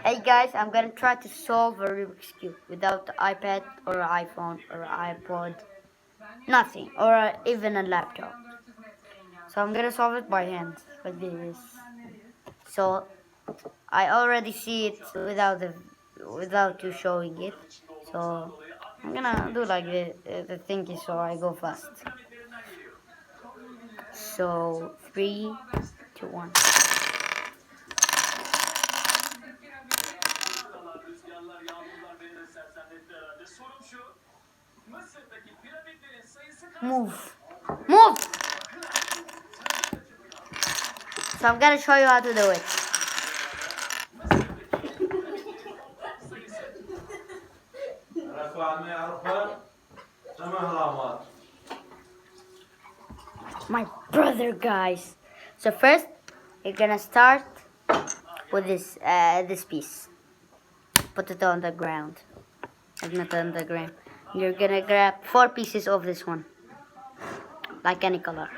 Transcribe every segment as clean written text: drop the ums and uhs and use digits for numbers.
Hey guys, I'm gonna try to solve a Rubik's Cube without the iPad or iPhone or iPod, nothing, or even a laptop. So I'm gonna solve it by hand, like this. So I already see it without you showing it. So I'm gonna do like the thinking, so I go fast. So 3, 2, 1. Move. Move! So I'm gonna show you how to do it. My brother, guys. So first, you're gonna start with this piece. Put it on the ground. Like not on the ground. You're gonna grab 4 pieces of this one, like any color.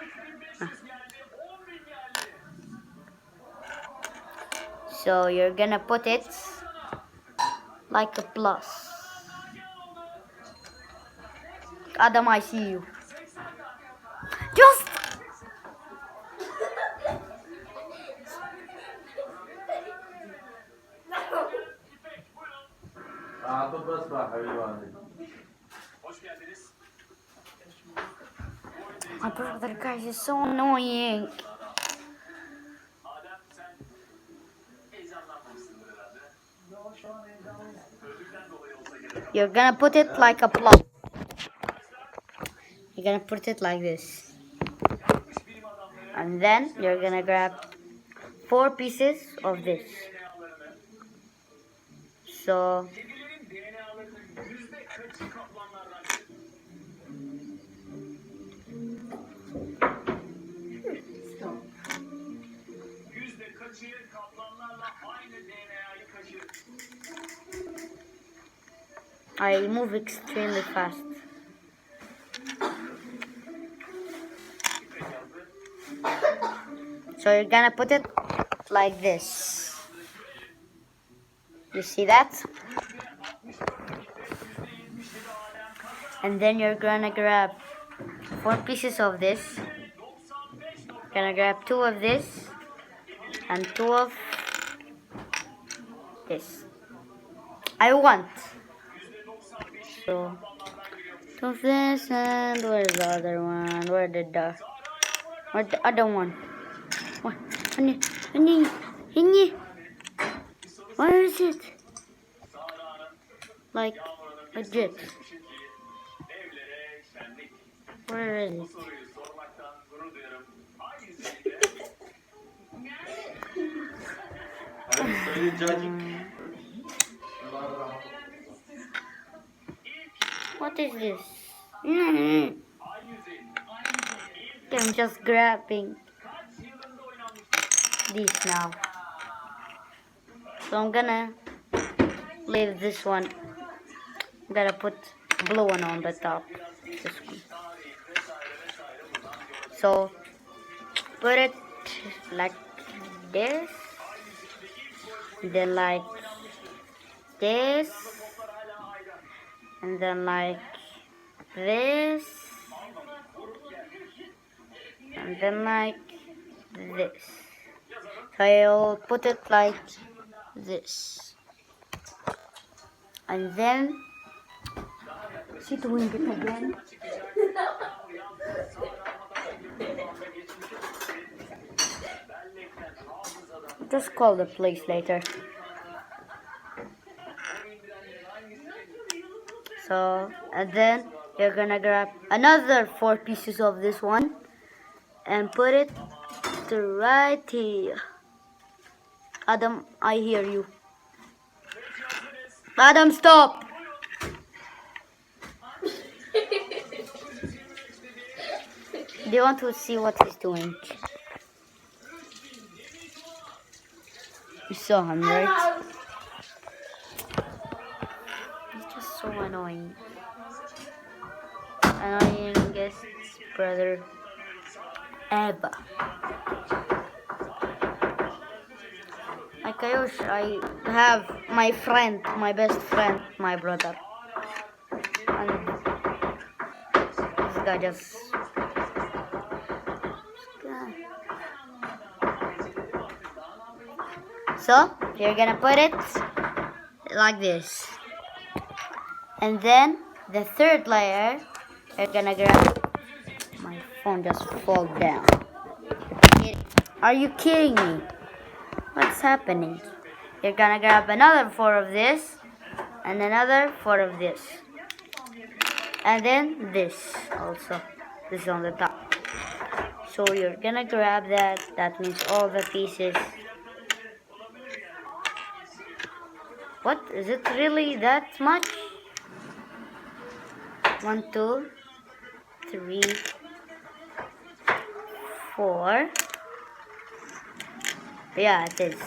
So you're gonna put it like a plus. Adam, I see you. Just my brother, guys, is so annoying. You're gonna put it like a plus. You're gonna put it like this. And then you're gonna grab 4 pieces of this. So I move extremely fast. So you're gonna put it like this. You see that? And then you're gonna grab 4 pieces of this. Gonna grab 2 of this and 2 of this. I want. So 2 of this, and where's the other one? Where's the other one? What? Where is it? Like legit. Where is it? What is this? I'm just grabbing this now. So I'm gonna leave this one. I'm gonna put blue one on the top. This one. So put it like this, then like this, and then like this, and then like this. So I'll put it like this, and then she doing it again. Just call the police later. So, and then you're gonna grab another 4 pieces of this one and put it right here. Adam, I hear you. Adam, stop! Do you want to see what he's doing? You saw him, right? He's just so annoying. Annoying guest brother ever. Like Ayush, I have my friend, my best friend, my brother. And this guy just... So, you're gonna put it like this. And then, the third layer, you're gonna grab... My phone just fall down. Are you kidding me? What's happening? You're gonna grab another 4 of this, and another 4 of this. And then this also. This is on the top. So you're gonna grab that. That means all the pieces. What? Is it really that much? 1, 2, 3, 4. Yeah, it is.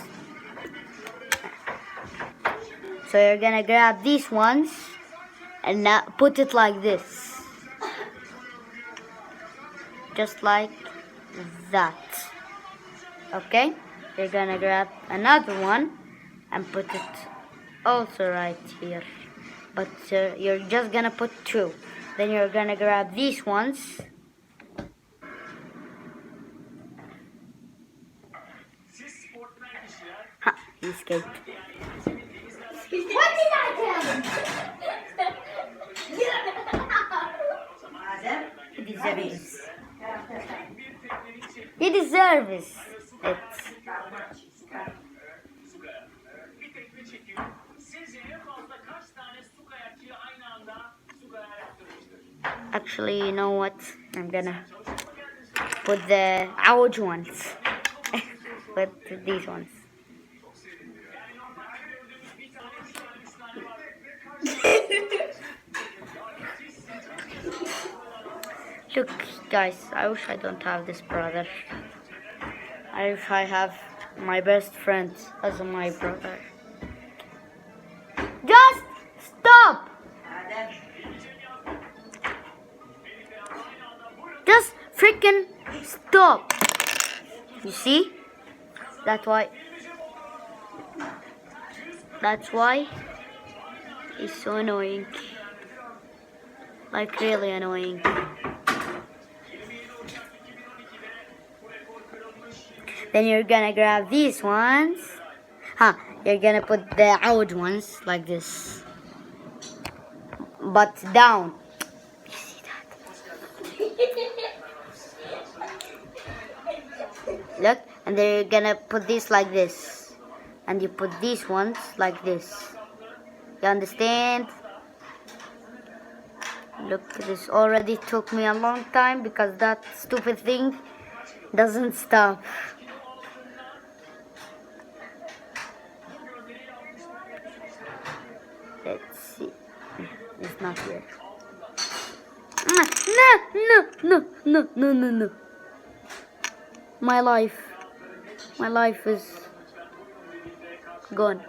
So you're gonna grab these ones and now put it like this. Just like that. Okay? You're gonna grab another one and put it also right here. But you're just gonna put 2. Then you're gonna grab these ones. Ha, he escaped. What did I tell him? He deserves. He deserves it. Actually, you know what? I'm gonna put the ouch ones. Put these ones. Look, guys, I wish I don't have this brother. I wish I have my best friend as my brother. Just stop! Just freaking stop! You see? That's why he's so annoying. Like really annoying. Then you're gonna grab these ones. You're gonna put the out ones like this. But down. You see that? Look, and then you're gonna put this like this. And you put these ones like this. You understand? Look, this already took me a long time because that stupid thing doesn't stop. Let's see. It's not here. No. My life is gone.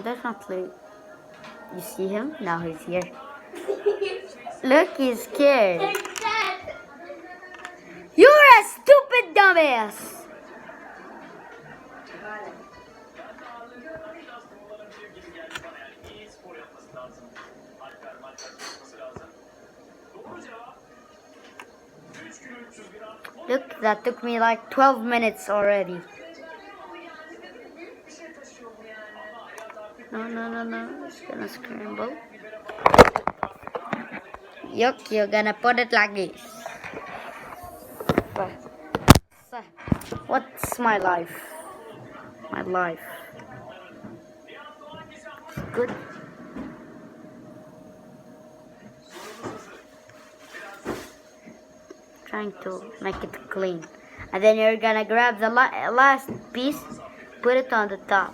Definitely. You see him? Now he's here. Look, he's scared. You're a stupid dumbass. Look, that took me like 12 minutes already. No. It's gonna scramble. Yuck, you're gonna put it like this. What's my life? My life. It's good. Trying to make it clean. And then you're gonna grab the last piece, put it on the top.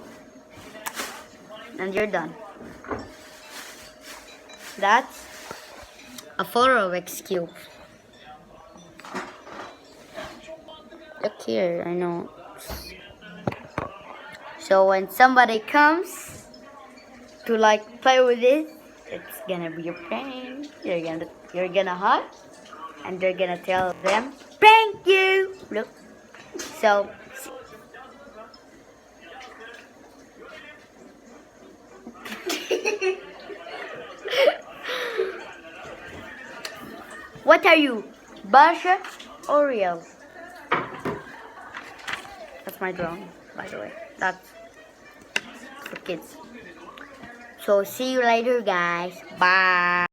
And you're done. That's a Rubik's cube. Look here, I know. So when somebody comes to like play with it, it's gonna be a prank. You're gonna hug, and they're gonna tell them, "Thank you." Look. So, what are you, Basha or real? That's my drone, by the way. That's for kids. So see you later, guys. Bye.